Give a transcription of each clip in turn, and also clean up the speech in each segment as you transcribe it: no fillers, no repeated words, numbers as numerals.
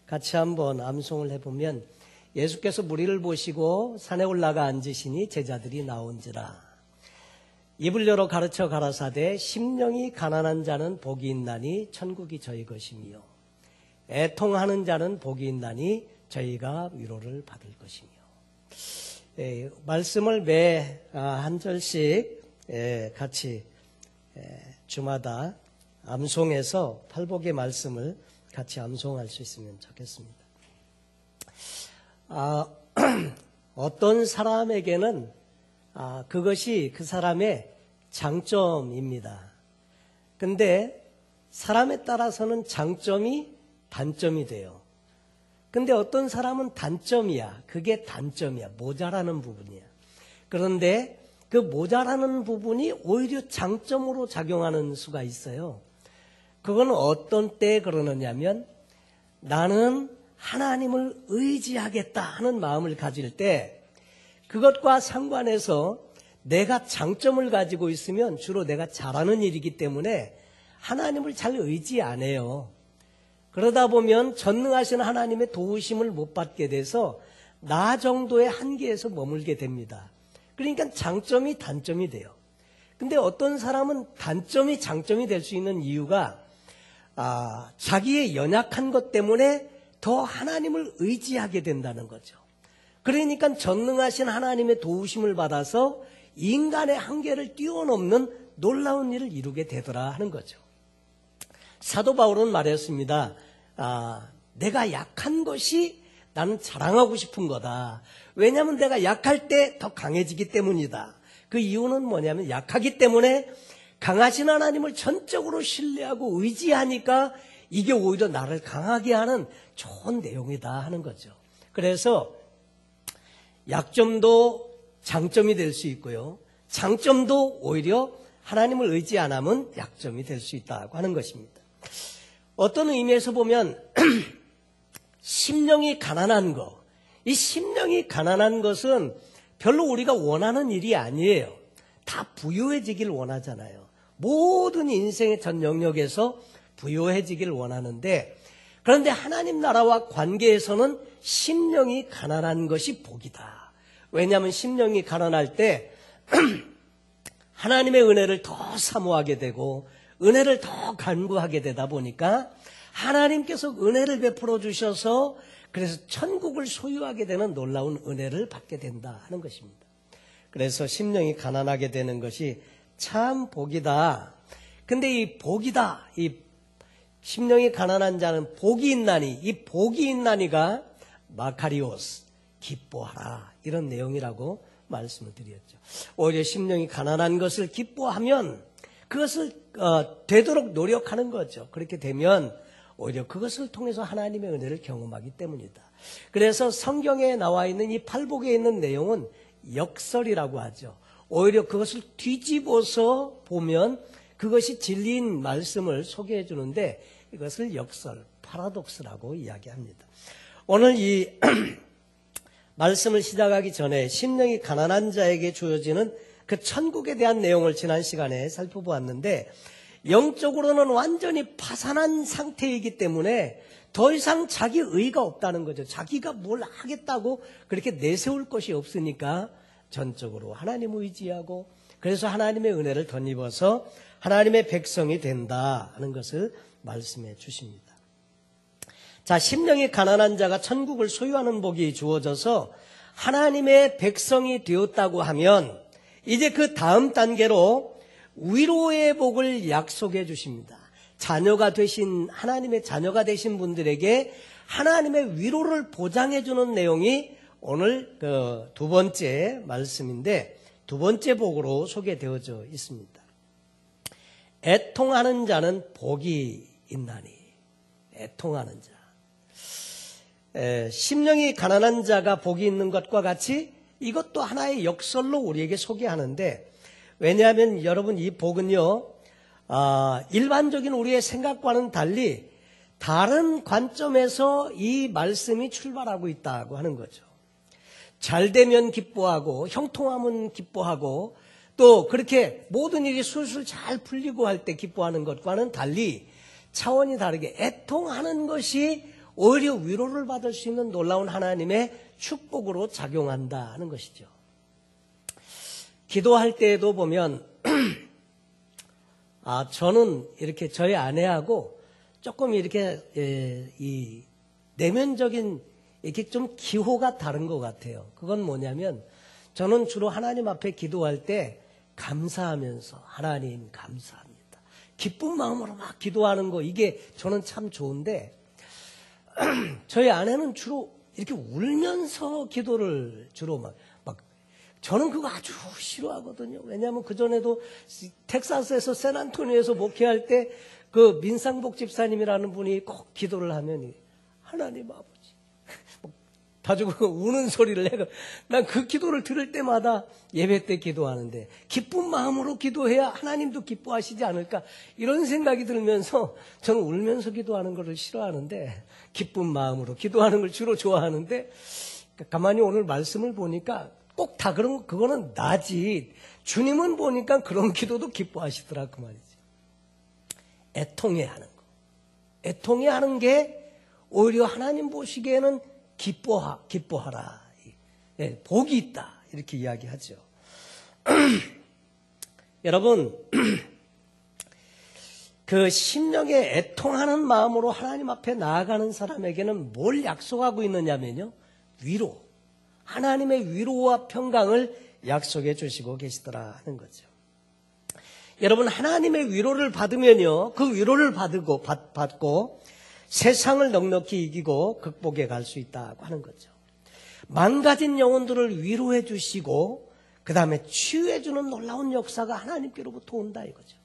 같이 한번 암송을 해보면 예수께서 무리를 보시고 산에 올라가 앉으시니 제자들이 나온지라. 입을 열어 가르쳐 가라사대 심령이 가난한 자는 복이 있나니 천국이 저희 것이며 애통하는 자는 복이 있나니 저희가 위로를 받을 것이며. 말씀을 매 한 절씩 같이 주마다 암송해서 팔복의 말씀을 같이 암송할 수 있으면 좋겠습니다. 어떤 사람에게는 그것이 그 사람의 장점입니다. 근데 사람에 따라서는 장점이 단점이 돼요. 근데 어떤 사람은 단점이야. 그게 단점이야. 모자라는 부분이야. 그런데 그 모자라는 부분이 오히려 장점으로 작용하는 수가 있어요. 그건 어떤 때에 그러느냐면 나는 하나님을 의지하겠다 하는 마음을 가질 때 그것과 상관해서 내가 장점을 가지고 있으면 주로 내가 잘하는 일이기 때문에 하나님을 잘 의지 안 해요. 그러다 보면 전능하신 하나님의 도우심을 못 받게 돼서 나 정도의 한계에서 머물게 됩니다. 그러니까 장점이 단점이 돼요. 근데 어떤 사람은 단점이 장점이 될 수 있는 이유가 자기의 연약한 것 때문에 더 하나님을 의지하게 된다는 거죠. 그러니까 전능하신 하나님의 도우심을 받아서 인간의 한계를 뛰어넘는 놀라운 일을 이루게 되더라 하는 거죠. 사도 바울은 말했습니다. 내가 약한 것이 나는 자랑하고 싶은 거다. 왜냐하면 내가 약할 때 더 강해지기 때문이다. 그 이유는 뭐냐면 약하기 때문에 강하신 하나님을 전적으로 신뢰하고 의지하니까 이게 오히려 나를 강하게 하는 좋은 내용이다 하는 거죠. 그래서 약점도 장점이 될 수 있고요. 장점도 오히려 하나님을 의지 안 하면 약점이 될 수 있다고 하는 것입니다. 어떤 의미에서 보면 심령이 가난한 것, 이 심령이 가난한 것은 별로 우리가 원하는 일이 아니에요. 다 부유해지길 원하잖아요. 모든 인생의 전 영역에서 부유해지길 원하는데 그런데 하나님 나라와 관계에서는 심령이 가난한 것이 복이다. 왜냐하면 심령이 가난할 때 하나님의 은혜를 더 사모하게 되고 은혜를 더 간구하게 되다 보니까 하나님께서 은혜를 베풀어 주셔서 그래서 천국을 소유하게 되는 놀라운 은혜를 받게 된다 하는 것입니다. 그래서 심령이 가난하게 되는 것이 참 복이다. 근데 이 복이다, 이 심령이 가난한 자는 복이 있나니, 이 복이 있나니가 마카리오스, 기뻐하라 이런 내용이라고 말씀을 드렸죠. 오히려 심령이 가난한 것을 기뻐하면 그것을 되도록 노력하는 거죠. 그렇게 되면 오히려 그것을 통해서 하나님의 은혜를 경험하기 때문이다. 그래서 성경에 나와 있는 이 팔복에 있는 내용은 역설이라고 하죠. 오히려 그것을 뒤집어서 보면 그것이 진리인 말씀을 소개해 주는데 이것을 역설, 파라독스라고 이야기합니다. 오늘 이 말씀을 시작하기 전에 심령이 가난한 자에게 주어지는 그 천국에 대한 내용을 지난 시간에 살펴보았는데 영적으로는 완전히 파산한 상태이기 때문에 더 이상 자기 의가 없다는 거죠. 자기가 뭘 하겠다고 그렇게 내세울 것이 없으니까 전적으로 하나님을 의지하고 그래서 하나님의 은혜를 덧입어서 하나님의 백성이 된다 하는 것을 말씀해 주십니다. 자, 심령이 가난한 자가 천국을 소유하는 복이 주어져서 하나님의 백성이 되었다고 하면 이제 그 다음 단계로 위로의 복을 약속해 주십니다. 자녀가 되신 하나님의 자녀가 되신 분들에게 하나님의 위로를 보장해 주는 내용이 오늘 그 두 번째 말씀인데 두 번째 복으로 소개되어져 있습니다. 애통하는 자는 복이 있나니. 애통하는 자. 심령이 가난한 자가 복이 있는 것과 같이 이것도 하나의 역설로 우리에게 소개하는데 왜냐하면 여러분 이 복은요 일반적인 우리의 생각과는 달리 다른 관점에서 이 말씀이 출발하고 있다고 하는 거죠. 잘 되면 기뻐하고 형통하면 기뻐하고 또 그렇게 모든 일이 술술 잘 풀리고 할 때 기뻐하는 것과는 달리 차원이 다르게 애통하는 것이 오히려 위로를 받을 수 있는 놀라운 하나님의 축복으로 작용한다는 것이죠. 기도할 때에도 보면 저는 이렇게 저희 아내하고 조금 이렇게 이 내면적인 이렇게 좀 기호가 다른 것 같아요. 그건 뭐냐면 저는 주로 하나님 앞에 기도할 때 감사하면서 하나님 감사합니다. 기쁜 마음으로 막 기도하는 거 이게 저는 참 좋은데 저희 아내는 주로 이렇게 울면서 기도를 주로 막 저는 그거 아주 싫어하거든요. 왜냐하면 그전에도 텍사스에서 샌안토니오에서 목회할 때 그 민상복 집사님이라는 분이 꼭 기도를 하면 하나님 아버지 가지고 우는 소리를 내가 난 그 기도를 들을 때마다 예배 때 기도하는데 기쁜 마음으로 기도해야 하나님도 기뻐하시지 않을까 이런 생각이 들면서 저는 울면서 기도하는 것을 싫어하는데 기쁜 마음으로 기도하는 걸 주로 좋아하는데 가만히 오늘 말씀을 보니까 꼭 다 그거는 나지 주님은 보니까 그런 기도도 기뻐하시더라 그 말이지. 애통해하는 거. 애통해하는 게 오히려 하나님 보시기에는 기뻐하라. 복이 있다. 이렇게 이야기하죠. 여러분, 그 심령에 애통하는 마음으로 하나님 앞에 나아가는 사람에게는 뭘 약속하고 있느냐면요. 위로. 하나님의 위로와 평강을 약속해 주시고 계시더라 하는 거죠. 여러분, 하나님의 위로를 받으면요. 그 위로를 받고 세상을 넉넉히 이기고 극복해 갈 수 있다고 하는 거죠. 망가진 영혼들을 위로해 주시고 그 다음에 치유해 주는 놀라운 역사가 하나님께로부터 온다 이거죠.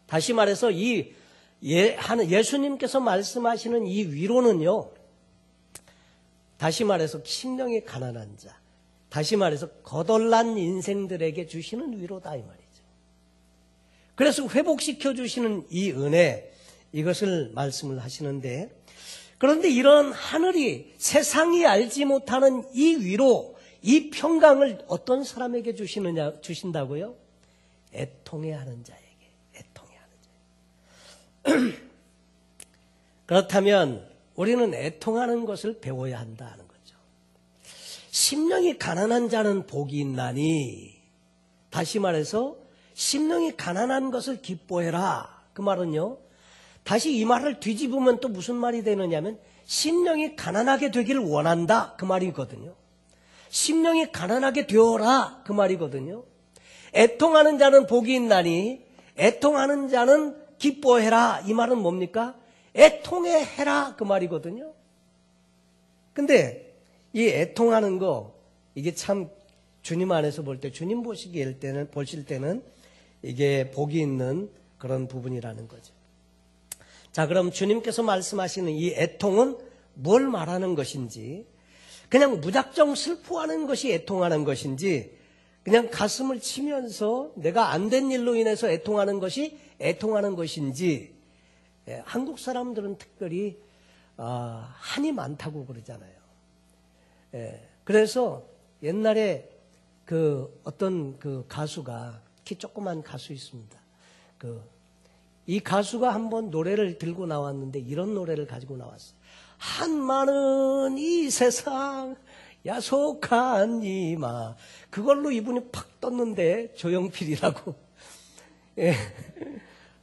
다시 말해서 예수님께서 말씀하시는 이 위로는요. 다시 말해서 심령이 가난한 자, 다시 말해서 거덜난 인생들에게 주시는 위로다 이 말이죠. 그래서 회복시켜 주시는 이 은혜 이것을 말씀을 하시는데 그런데 이런 하늘이 세상이 알지 못하는 이 위로, 이 평강을 어떤 사람에게 주신다고요? 애통해하는 자에게, 애통해하는 자에게. 그렇다면 우리는 애통하는 것을 배워야 한다는 거죠. 심령이 가난한 자는 복이 있나니, 다시 말해서 심령이 가난한 것을 기뻐해라. 그 말은요. 다시 이 말을 뒤집으면 또 무슨 말이 되느냐면 심령이 가난하게 되기를 원한다 그 말이거든요. 심령이 가난하게 되어라 그 말이거든요. 애통하는 자는 복이 있나니 애통하는 자는 기뻐해라 이 말은 뭡니까? 애통해해라 그 말이거든요. 근데 이 애통하는 거 이게 참 주님 안에서 볼 때 주님 보실 때는 이게 복이 있는 그런 부분이라는 거죠. 자, 그럼 주님께서 말씀하시는 이 애통은 뭘 말하는 것인지, 그냥 무작정 슬퍼하는 것이 애통하는 것인지, 그냥 가슴을 치면서 내가 안 된 일로 인해서 애통하는 것이 애통하는 것인지, 한국 사람들은 특별히 한이 많다고 그러잖아요. 그래서 옛날에 어떤 가수가 키 조그만 가수 있습니다. 이 가수가 한번 노래를 들고 나왔는데 이런 노래를 가지고 나왔어요. 한많은 이 세상 야속한 이마. 그걸로 이분이 팍 떴는데 조용필이라고.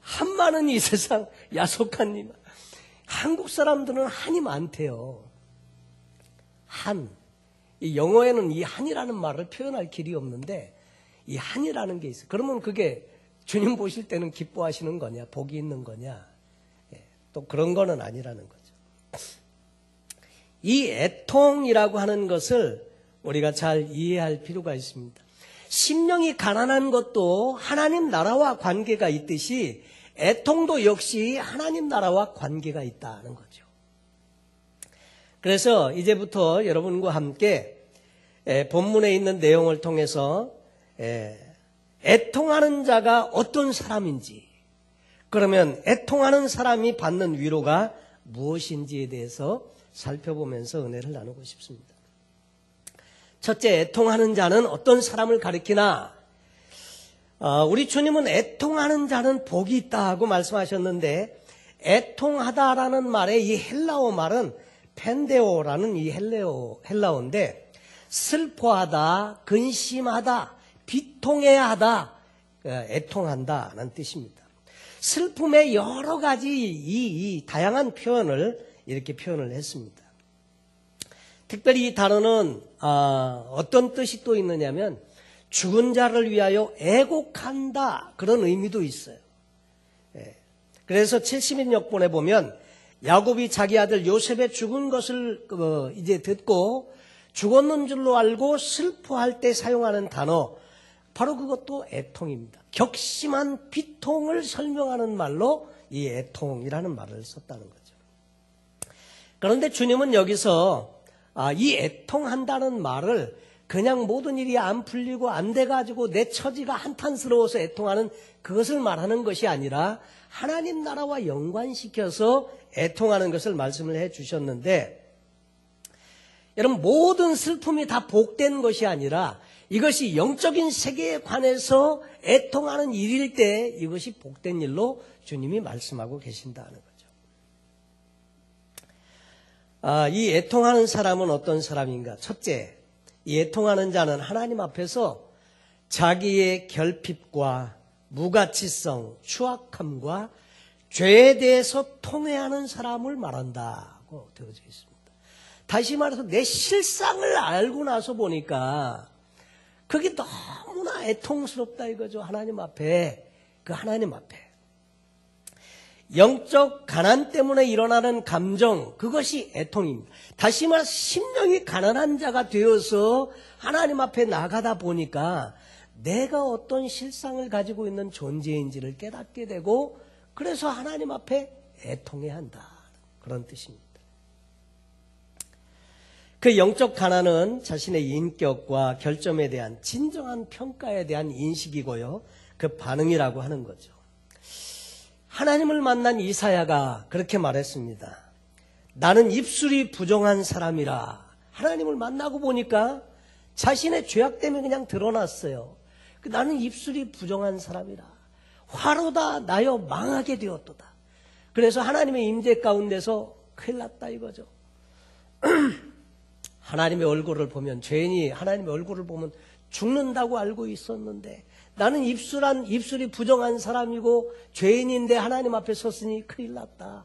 한많은 이 세상 야속한 이마. 한국 사람들은 한이 많대요. 한. 이 영어에는 이 한이라는 말을 표현할 길이 없는데 이 한이라는 게 있어요. 그러면 그게 주님 보실 때는 기뻐하시는 거냐, 복이 있는 거냐, 또 그런 거는 아니라는 거죠. 이 애통이라고 하는 것을 우리가 잘 이해할 필요가 있습니다. 심령이 가난한 것도 하나님 나라와 관계가 있듯이 애통도 역시 하나님 나라와 관계가 있다는 거죠. 그래서 이제부터 여러분과 함께 본문에 있는 내용을 통해서 애통하는 자가 어떤 사람인지, 그러면 애통하는 사람이 받는 위로가 무엇인지에 대해서 살펴보면서 은혜를 나누고 싶습니다. 첫째, 애통하는 자는 어떤 사람을 가리키나? 우리 주님은 애통하는 자는 복이 있다 하고 말씀하셨는데 애통하다라는 말의 이 헬라어 말은 펜데오라는 이 헬라어인데 슬퍼하다, 근심하다, 비통해야 하다, 애통한다는 뜻입니다. 슬픔의 여러 가지 이 다양한 표현을 이렇게 표현을 했습니다. 특별히 이 단어는 어떤 뜻이 또 있느냐면 죽은 자를 위하여 애곡한다 그런 의미도 있어요. 그래서 70인역본에 보면 야곱이 자기 아들 요셉의 죽은 것을 이제 듣고 죽었는 줄로 알고 슬퍼할 때 사용하는 단어, 바로 그것도 애통입니다. 격심한 비통을 설명하는 말로 이 애통이라는 말을 썼다는 거죠. 그런데 주님은 여기서 이 애통한다는 말을 그냥 모든 일이 안 풀리고 안 돼가지고 내 처지가 한탄스러워서 애통하는 그것을 말하는 것이 아니라 하나님 나라와 연관시켜서 애통하는 것을 말씀을 해 주셨는데, 여러분 모든 슬픔이 다 복된 것이 아니라 이것이 영적인 세계에 관해서 애통하는 일일 때 이것이 복된 일로 주님이 말씀하고 계신다는 거죠. 이 애통하는 사람은 어떤 사람인가? 첫째, 이 애통하는 자는 하나님 앞에서 자기의 결핍과 무가치성, 추악함과 죄에 대해서 통회하는 사람을 말한다고 되어져 있습니다. 다시 말해서 내 실상을 알고 나서 보니까 그게 너무나 애통스럽다 이거죠. 하나님 앞에, 그 하나님 앞에. 영적 가난 때문에 일어나는 감정, 그것이 애통입니다. 다시 말해서 심령이 가난한 자가 되어서 하나님 앞에 나가다 보니까 내가 어떤 실상을 가지고 있는 존재인지를 깨닫게 되고, 그래서 하나님 앞에 애통해야 한다, 그런 뜻입니다. 그 영적 가난은 자신의 인격과 결점에 대한 진정한 평가에 대한 인식이고요, 그 반응이라고 하는 거죠. 하나님을 만난 이사야가 그렇게 말했습니다. 나는 입술이 부정한 사람이라. 하나님을 만나고 보니까 자신의 죄악 때문에 그냥 드러났어요. 나는 입술이 부정한 사람이라. 화로다 나여 망하게 되었도다. 그래서 하나님의 임재 가운데서 큰일 났다 이거죠. 하나님의 얼굴을 보면, 죄인이 하나님의 얼굴을 보면 죽는다고 알고 있었는데 나는 입술이 부정한 사람이고 죄인인데 하나님 앞에 섰으니 큰일 났다.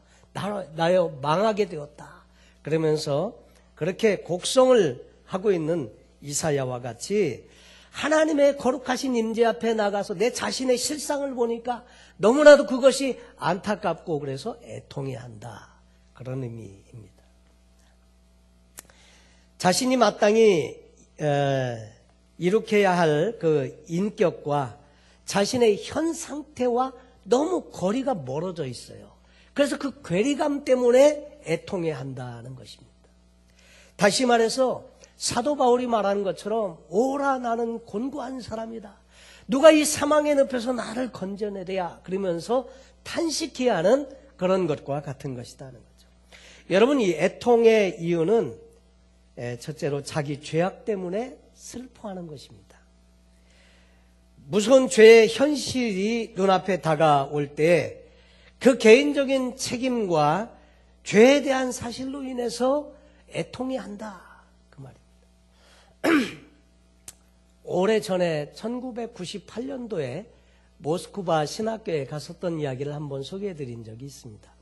나여 망하게 되었다. 그러면서 그렇게 곡성을 하고 있는 이사야와 같이 하나님의 거룩하신 임재 앞에 나가서 내 자신의 실상을 보니까 너무나도 그것이 안타깝고 그래서 애통해야 한다, 그런 의미입니다. 자신이 마땅히 이룩해야 할 그 인격과 자신의 현 상태와 너무 거리가 멀어져 있어요. 그래서 그 괴리감 때문에 애통해야 한다는 것입니다. 다시 말해서 사도 바울이 말하는 것처럼 오라 나는 곤고한 사람이다. 누가 이 사망의 늪에서 나를 건져내랴, 그러면서 탄식해야 하는 그런 것과 같은 것이다는 거죠. 여러분, 이 애통의 이유는 첫째로 자기 죄악 때문에 슬퍼하는 것입니다. 무서운 죄의 현실이 눈앞에 다가올 때 그 개인적인 책임과 죄에 대한 사실로 인해서 애통해야 한다, 그 말입니다. 오래전에 1998년도에 모스크바 신학교에 갔었던 이야기를 한번 소개해 드린 적이 있습니다.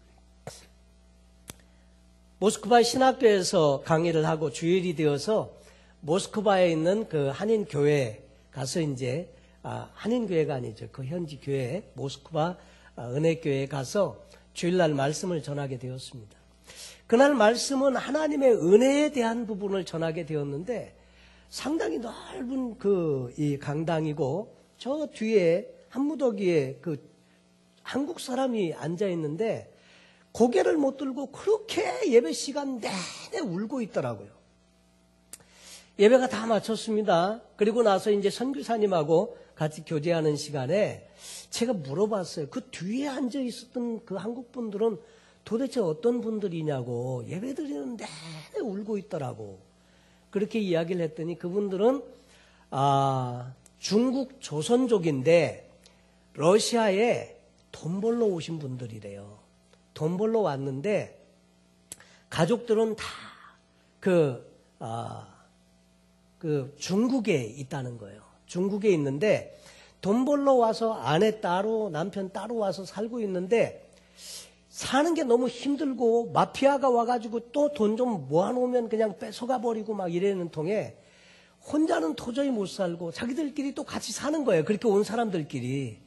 모스크바 신학교에서 강의를 하고 주일이 되어서 모스크바에 있는 그 한인교회에 가서 이제, 한인교회가 아니죠. 그 현지 교회, 모스크바 은혜교회에 가서 주일날 말씀을 전하게 되었습니다. 그날 말씀은 하나님의 은혜에 대한 부분을 전하게 되었는데 상당히 넓은 이 강당이고 저 뒤에 한무더기에 그 한국 사람이 앉아 있는데 고개를 못 들고 그렇게 예배 시간 내내 울고 있더라고요. 예배가 다 마쳤습니다. 그리고 나서 이제 선교사님하고 같이 교제하는 시간에 제가 물어봤어요. 그 뒤에 앉아 있었던 그 한국 분들은 도대체 어떤 분들이냐고, 예배 드리는 내내 울고 있더라고. 그렇게 이야기를 했더니 그분들은 중국 조선족인데 러시아에 돈 벌러 오신 분들이래요. 돈 벌러 왔는데 가족들은 다 중국에 있다는 거예요. 중국에 있는데 돈 벌러 와서 아내 따로 남편 따로 와서 살고 있는데 사는 게 너무 힘들고 마피아가 와가지고 또 돈 좀 모아놓으면 그냥 뺏어가 버리고 막 이러는 통에 혼자는 도저히 못 살고 자기들끼리 또 같이 사는 거예요. 그렇게 온 사람들끼리.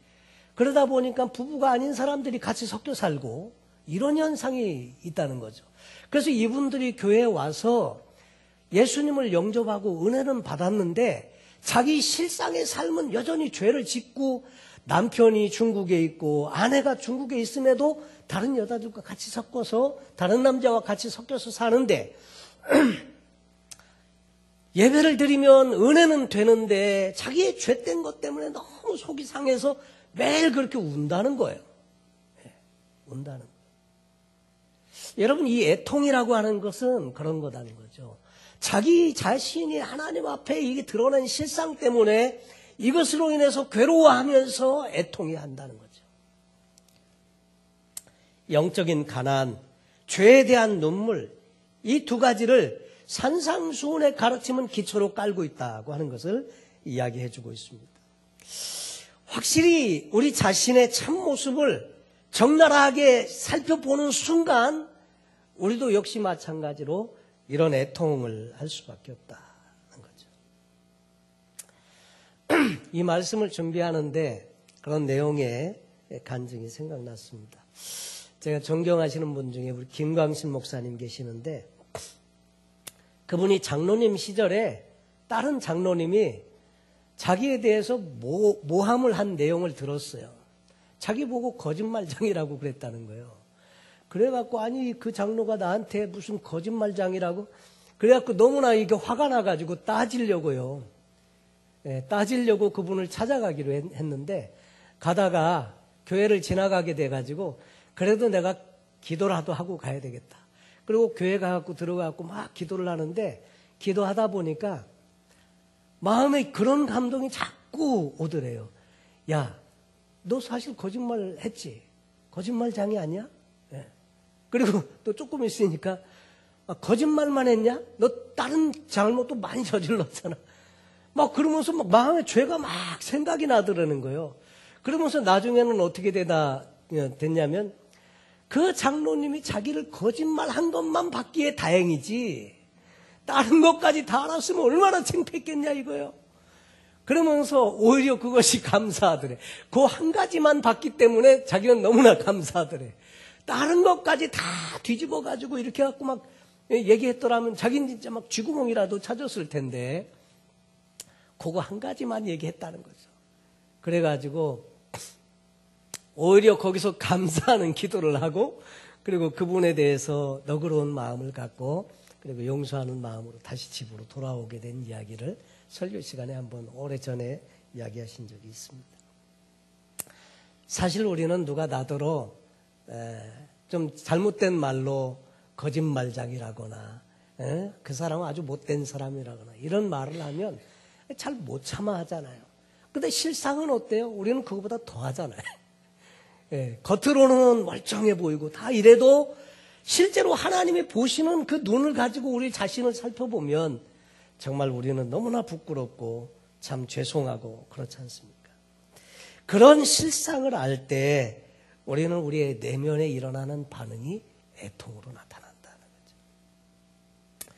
그러다 보니까 부부가 아닌 사람들이 같이 섞여 살고 이런 현상이 있다는 거죠. 그래서 이분들이 교회에 와서 예수님을 영접하고 은혜는 받았는데 자기 실상의 삶은 여전히 죄를 짓고 남편이 중국에 있고 아내가 중국에 있음에도 다른 여자들과 같이 섞어서 다른 남자와 같이 섞여서 사는데 예배를 드리면 은혜는 되는데 자기의 죄된 것 때문에 너무 속이 상해서 매일 그렇게 운다는 거예요. 운다는 거예요. 여러분, 이 애통이라고 하는 것은 그런 거다는 거죠. 자기 자신이 하나님 앞에 이게 드러난 실상 때문에 이것으로 인해서 괴로워하면서 애통이 한다는 거죠. 영적인 가난, 죄에 대한 눈물, 이 두 가지를 산상수훈의 가르침은 기초로 깔고 있다고 하는 것을 이야기해 주고 있습니다. 확실히 우리 자신의 참모습을 적나라하게 살펴보는 순간 우리도 역시 마찬가지로 이런 애통을 할 수밖에 없다는 거죠. 이 말씀을 준비하는데 그런 내용의 간증이 생각났습니다. 제가 존경하시는 분 중에 우리 김광신 목사님 계시는데 그분이 장로님 시절에 다른 장로님이 자기에 대해서 모함을 한 내용을 들었어요. 자기 보고 거짓말장이라고 그랬다는 거예요. 그래갖고 아니 그 장로가 나한테 무슨 거짓말장이라고 그래갖고 너무나 이게 화가 나가지고 따지려고요. 따지려고 그분을 찾아가기로 했는데 가다가 교회를 지나가게 돼가지고 그래도 내가 기도라도 하고 가야 되겠다. 그리고 교회 가갖고 들어가갖고 막 기도를 하는데 기도하다 보니까 마음에 그런 감동이 자꾸 오더래요. 야, 너 사실 거짓말 했지? 거짓말장이 아니야? 네. 그리고 또 조금 있으니까 거짓말만 했냐? 너 다른 잘못도 많이 저질렀잖아. 막 그러면서 막 마음에 죄가 막 생각이 나더라는 거예요. 그러면서 나중에는 어떻게 됐냐면 그 장로님이 자기를 거짓말한 것만 받기에 다행이지 다른 것까지 다 알았으면 얼마나 창피했겠냐 이거예요. 그러면서 오히려 그것이 감사하더래. 그 한 가지만 받기 때문에 자기는 너무나 감사하더래. 다른 것까지 다 뒤집어가지고 이렇게 갖고 막 얘기했더라면 자기는 진짜 막 쥐구멍이라도 찾았을 텐데 그거 한 가지만 얘기했다는 거죠. 그래가지고 오히려 거기서 감사하는 기도를 하고 그리고 그분에 대해서 너그러운 마음을 갖고 그리고 용서하는 마음으로 다시 집으로 돌아오게 된 이야기를 설교 시간에 한번 오래전에 이야기하신 적이 있습니다. 사실 우리는 누가 나더러 좀 잘못된 말로 거짓말장이라거나 그 사람은 아주 못된 사람이라거나 이런 말을 하면 잘 못 참아 하잖아요. 근데 실상은 어때요? 우리는 그거보다 더 하잖아요. 겉으로는 멀쩡해 보이고 다 이래도 실제로 하나님이 보시는 그 눈을 가지고 우리 자신을 살펴보면 정말 우리는 너무나 부끄럽고 참 죄송하고 그렇지 않습니까? 그런 실상을 알 때 우리는 우리의 내면에 일어나는 반응이 애통으로 나타난다는 거죠.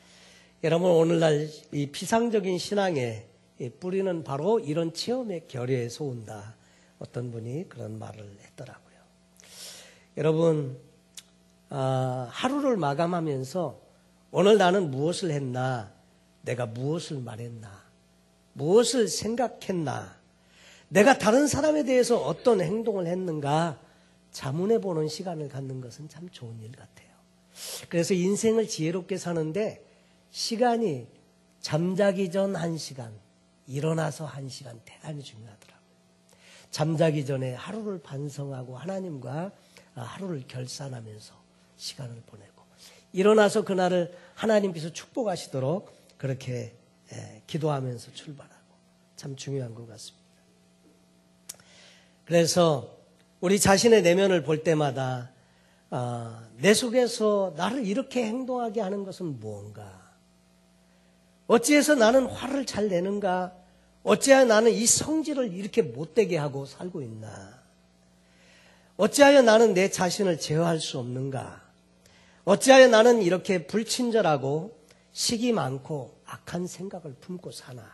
여러분 오늘날 이 피상적인 신앙의 뿌리는 바로 이런 체험의 결여에서 온다. 어떤 분이 그런 말을 했더라고요. 여러분 하루를 마감하면서 오늘 나는 무엇을 했나? 내가 무엇을 말했나? 무엇을 생각했나? 내가 다른 사람에 대해서 어떤 행동을 했는가? 자문해 보는 시간을 갖는 것은 참 좋은 일 같아요. 그래서 인생을 지혜롭게 사는데 시간이 잠자기 전 1시간, 일어나서 1시간 대단히 중요하더라고요. 잠자기 전에 하루를 반성하고 하나님과 하루를 결산하면서 시간을 보내고 일어나서 그날을 하나님께서 축복하시도록 그렇게 기도하면서 출발하고 참 중요한 것 같습니다. 그래서 우리 자신의 내면을 볼 때마다 내 속에서 나를 이렇게 행동하게 하는 것은 무언가? 어찌해서 나는 화를 잘 내는가? 어찌하여 나는 이 성질을 이렇게 못되게 하고 살고 있나? 어찌하여 나는 내 자신을 제어할 수 없는가? 어찌하여 나는 이렇게 불친절하고 식이 많고 악한 생각을 품고 사나?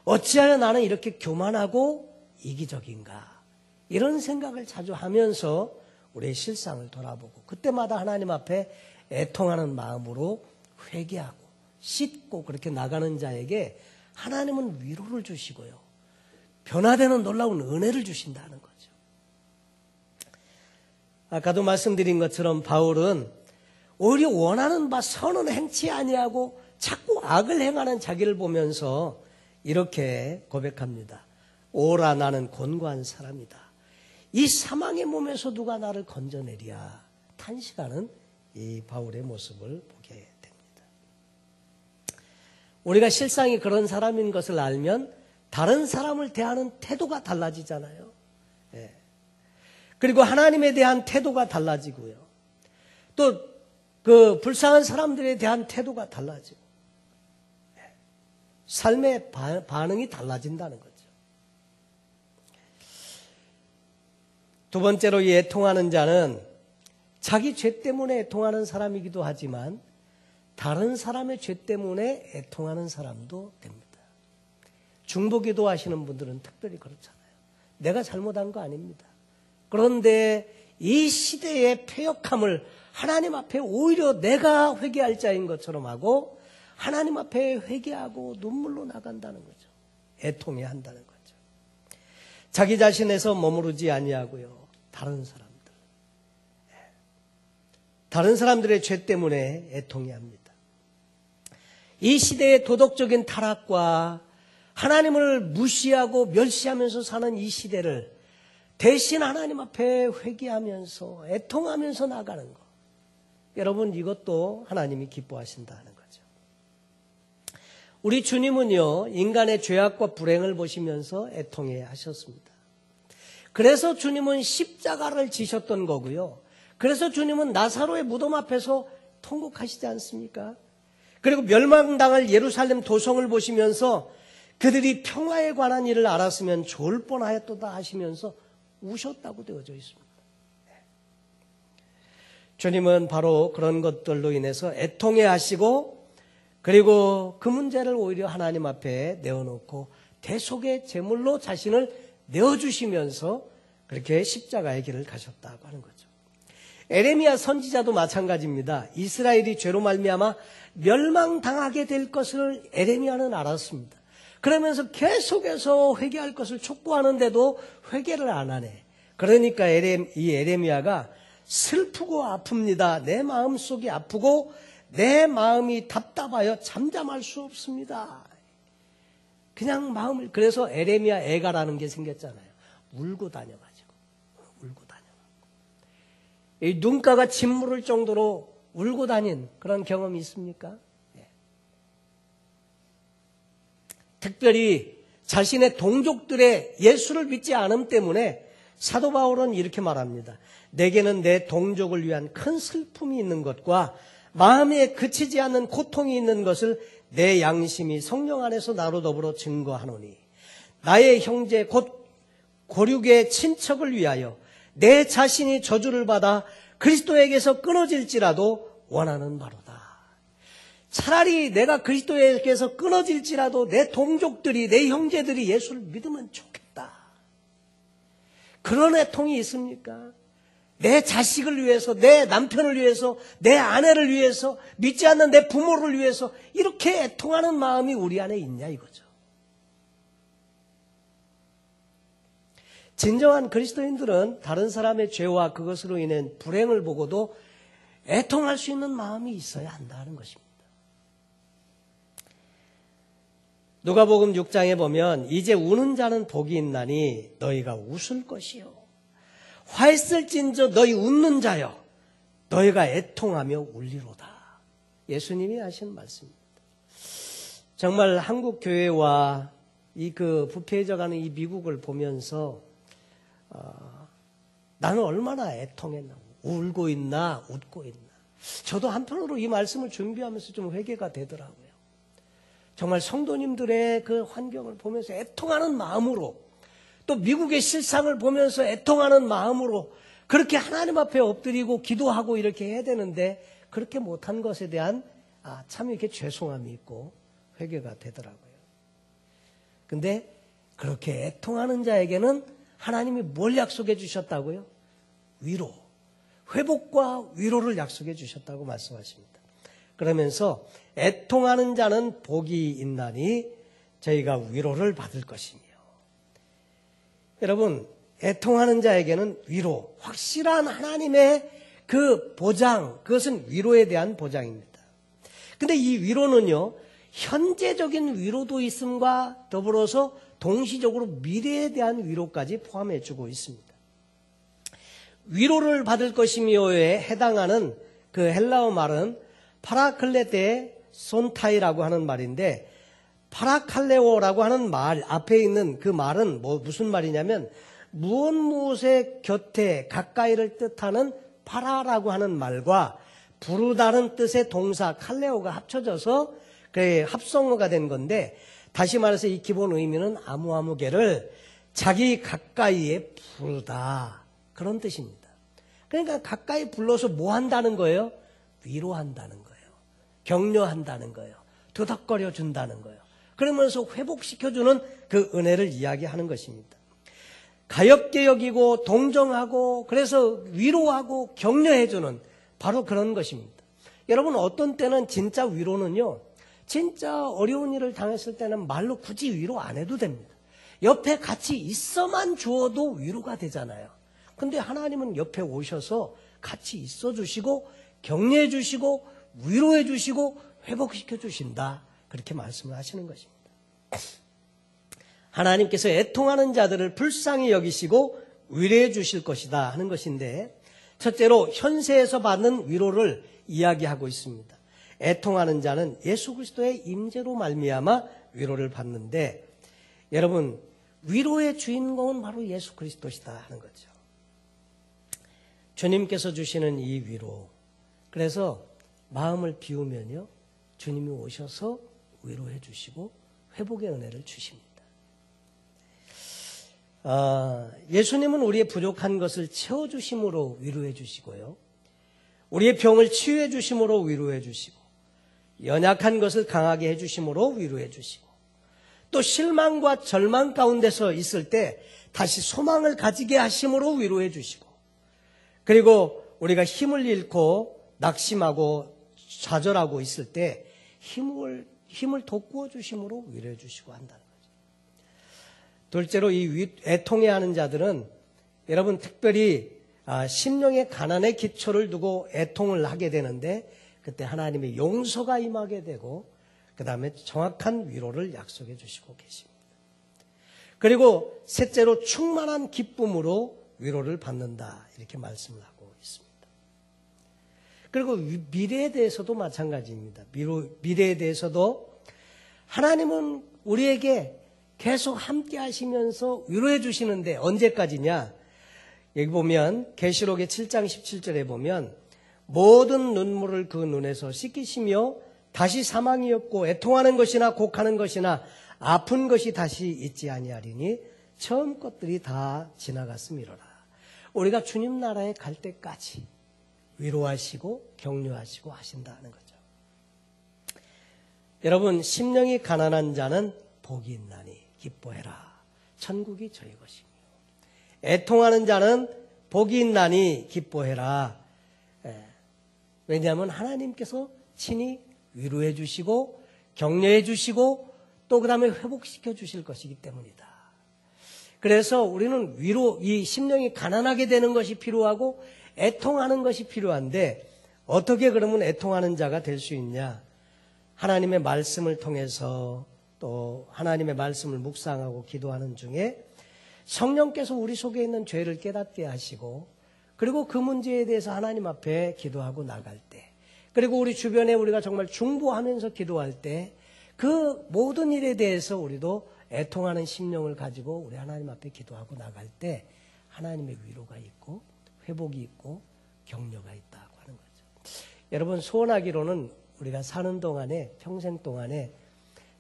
어찌하여 나는 이렇게 교만하고 이기적인가? 이런 생각을 자주 하면서 우리의 실상을 돌아보고 그때마다 하나님 앞에 애통하는 마음으로 회개하고 씻고 그렇게 나가는 자에게 하나님은 위로를 주시고요. 변화되는 놀라운 은혜를 주신다는 거죠. 아까도 말씀드린 것처럼 바울은 오히려 원하는 바 선은 행치 아니하고 자꾸 악을 행하는 자기를 보면서 이렇게 고백합니다. 오라 나는 곤고한 사람이다. 이 사망의 몸에서 누가 나를 건져내랴. 탄식하는 이 바울의 모습을 보게 됩니다. 우리가 실상이 그런 사람인 것을 알면 다른 사람을 대하는 태도가 달라지잖아요. 예. 그리고 하나님에 대한 태도가 달라지고요. 또 그 불쌍한 사람들에 대한 태도가 달라지고 삶의 반응이 달라진다는 거죠. 두 번째로 이 애통하는 자는 자기 죄 때문에 애통하는 사람이기도 하지만 다른 사람의 죄 때문에 애통하는 사람도 됩니다. 중보기도 하시는 분들은 특별히 그렇잖아요. 내가 잘못한 거 아닙니다. 그런데 이 시대의 패역함을 하나님 앞에 오히려 내가 회개할 자인 것처럼 하고 하나님 앞에 회개하고 눈물로 나간다는 거죠. 애통해 한다는 거죠. 자기 자신에서 머무르지 아니하고요. 다른 사람들의 죄 때문에 애통해 합니다. 이 시대의 도덕적인 타락과 하나님을 무시하고 멸시하면서 사는 이 시대를 대신 하나님 앞에 회개하면서 애통하면서 나가는 것. 여러분 이것도 하나님이 기뻐하신다는 거죠. 우리 주님은요. 인간의 죄악과 불행을 보시면서 애통해 하셨습니다. 그래서 주님은 십자가를 지셨던 거고요. 그래서 주님은 나사로의 무덤 앞에서 통곡하시지 않습니까? 그리고 멸망당할 예루살렘 도성을 보시면서 그들이 평화에 관한 일을 알았으면 좋을 뻔하였도다 하시면서 우셨다고 되어져 있습니다. 주님은 바로 그런 것들로 인해서 애통해 하시고 그리고 그 문제를 오히려 하나님 앞에 내어놓고 대속의 제물로 자신을 내어주시면서 그렇게 십자가의 길을 가셨다고 하는 거죠. 에레미야 선지자도 마찬가지입니다. 이스라엘이 죄로 말미암아 멸망당하게 될 것을 에레미야는 알았습니다. 그러면서 계속해서 회개할 것을 촉구하는데도 회개를 안 하네. 그러니까 이 에레미야가 슬프고 아픕니다. 내 마음속이 아프고 내 마음이 답답하여 잠잠할 수 없습니다. 그냥 마음을 그래서 에레미야 애가라는 게 생겼잖아요. 울고 다녀가지고 울고 다녀. 이 눈가가 짓무를 정도로 울고 다닌 그런 경험이 있습니까? 네. 특별히 자신의 동족들의 예수를 믿지 않음 때문에 사도 바울은 이렇게 말합니다. 내게는 내 동족을 위한 큰 슬픔이 있는 것과 마음에 그치지 않는 고통이 있는 것을 내 양심이 성령 안에서 나로 더불어 증거하노니 나의 형제 곧 고륙의 친척을 위하여 내 자신이 저주를 받아 그리스도에게서 끊어질지라도 원하는 바로다. 차라리 내가 그리스도에게서 끊어질지라도 내 동족들이 내 형제들이 예수를 믿으면 좋겠다. 그런 애통이 있습니까? 내 자식을 위해서, 내 남편을 위해서, 내 아내를 위해서, 믿지 않는 내 부모를 위해서 이렇게 애통하는 마음이 우리 안에 있냐 이거죠. 진정한 그리스도인들은 다른 사람의 죄와 그것으로 인한 불행을 보고도 애통할 수 있는 마음이 있어야 한다는 것입니다. 누가복음 6장에 보면 이제 우는 자는 복이 있나니 너희가 웃을 것이요 화했을진저 너희 웃는 자여 너희가 애통하며 울리로다. 예수님이 하신 말씀입니다. 정말 한국 교회와 이 부패해져가는 이 미국을 보면서 나는 얼마나 애통했나 울고 있나 웃고 있나. 저도 한편으로 이 말씀을 준비하면서 좀 회개가 되더라고요. 정말 성도님들의 그 환경을 보면서 애통하는 마음으로, 또 미국의 실상을 보면서 애통하는 마음으로 그렇게 하나님 앞에 엎드리고 기도하고 이렇게 해야 되는데 그렇게 못한 것에 대한 참 이렇게 죄송함이 있고 회개가 되더라고요. 근데 그렇게 애통하는 자에게는 하나님이 뭘 약속해 주셨다고요? 위로, 회복과 위로를 약속해 주셨다고 말씀하십니다. 그러면서 애통하는 자는 복이 있나니 저희가 위로를 받을 것이며. 여러분, 애통하는 자에게는 위로, 확실한 하나님의 그 보장, 그것은 위로에 대한 보장입니다. 근데 이 위로는요, 현재적인 위로도 있음과 더불어서 동시적으로 미래에 대한 위로까지 포함해 주고 있습니다. 위로를 받을 것이며에 해당하는 그 헬라어 말은 파라클레테 손타이라고 하는 말인데, 파라칼레오라고 하는 말 앞에 있는 그 말은 무슨 말이냐면 무엇의 곁에 가까이를 뜻하는 파라라고 하는 말과 부르다는 뜻의 동사 칼레오가 합쳐져서 그 합성어가 된 건데, 다시 말해서 이 기본 의미는 아무개를 자기 가까이에 부르다, 그런 뜻입니다. 그러니까 가까이 불러서 뭐 한다는 거예요? 위로한다는 거예요. 격려한다는 거예요. 도닥거려 준다는 거예요. 그러면서 회복시켜주는 그 은혜를 이야기하는 것입니다. 가엾게 여기고 동정하고 그래서 위로하고 격려해주는 바로 그런 것입니다. 여러분, 어떤 때는 진짜 위로는요, 진짜 어려운 일을 당했을 때는 말로 굳이 위로 안 해도 됩니다. 옆에 같이 있어만 주어도 위로가 되잖아요. 근데 하나님은 옆에 오셔서 같이 있어 주시고 격려해 주시고 위로해 주시고 회복시켜 주신다, 그렇게 말씀을 하시는 것입니다. 하나님께서 애통하는 자들을 불쌍히 여기시고 위로해 주실 것이다 하는 것인데, 첫째로 현세에서 받는 위로를 이야기하고 있습니다. 애통하는 자는 예수 그리스도의 임재로 말미암아 위로를 받는데, 여러분, 위로의 주인공은 바로 예수 그리스도시다 하는 거죠. 주님께서 주시는 이 위로, 그래서 마음을 비우면요, 주님이 오셔서 위로해 주시고 회복의 은혜를 주십니다. 예수님은 우리의 부족한 것을 채워주심으로 위로해 주시고요, 우리의 병을 치유해 주심으로 위로해 주시고, 연약한 것을 강하게 해 주심으로 위로해 주시고, 또 실망과 절망 가운데서 있을 때 다시 소망을 가지게 하심으로 위로해 주시고, 그리고 우리가 힘을 잃고 낙심하고 좌절하고 있을 때 힘을 돋구어 주심으로 위로해 주시고 한다는 거죠. 둘째로 이 애통해하는 자들은, 여러분, 특별히 심령의 가난의 기초를 두고 애통을 하게 되는데, 그때 하나님의 용서가 임하게 되고 그 다음에 정확한 위로를 약속해 주시고 계십니다. 그리고 셋째로 충만한 기쁨으로 위로를 받는다, 이렇게 말씀을 하고 있습니다. 그리고 미래에 대해서도 마찬가지입니다. 미래에 대해서도 하나님은 우리에게 계속 함께 하시면서 위로해 주시는데, 언제까지냐? 여기 보면 계시록의 7장 17절에 보면 모든 눈물을 그 눈에서 씻기시며 다시 사망이 없고 애통하는 것이나 곡하는 것이나 아픈 것이 다시 있지 아니하리니 처음 것들이 다 지나갔음이로라. 우리가 주님 나라에 갈 때까지 위로하시고 격려하시고 하신다는 거죠. 여러분, 심령이 가난한 자는 복이 있나니 기뻐해라. 천국이 저희 것이며, 애통하는 자는 복이 있나니 기뻐해라. 왜냐하면 하나님께서 친히 위로해 주시고 격려해 주시고 또 그 다음에 회복시켜 주실 것이기 때문이다. 그래서 우리는 이 심령이 가난하게 되는 것이 필요하고 애통하는 것이 필요한데, 어떻게 그러면 애통하는 자가 될 수 있냐? 하나님의 말씀을 통해서, 또 하나님의 말씀을 묵상하고 기도하는 중에 성령께서 우리 속에 있는 죄를 깨닫게 하시고, 그리고 그 문제에 대해서 하나님 앞에 기도하고 나갈 때, 그리고 우리 주변에 우리가 정말 중보하면서 기도할 때, 그 모든 일에 대해서 우리도 애통하는 심령을 가지고 우리 하나님 앞에 기도하고 나갈 때 하나님의 위로가 있고 회복이 있고 격려가 있다고 하는 거죠. 여러분, 소원하기로는 우리가 사는 동안에, 평생 동안에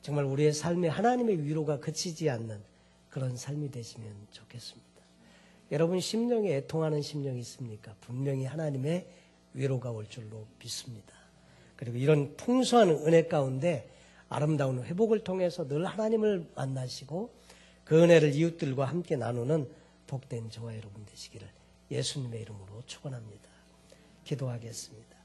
정말 우리의 삶에 하나님의 위로가 그치지 않는 그런 삶이 되시면 좋겠습니다. 여러분, 심령에 애통하는 심령이 있습니까? 분명히 하나님의 위로가 올 줄로 믿습니다. 그리고 이런 풍성한 은혜 가운데 아름다운 회복을 통해서 늘 하나님을 만나시고 그 은혜를 이웃들과 함께 나누는 복된 저와 여러분 되시기를 예수님의 이름으로 축원합니다. 기도하겠습니다.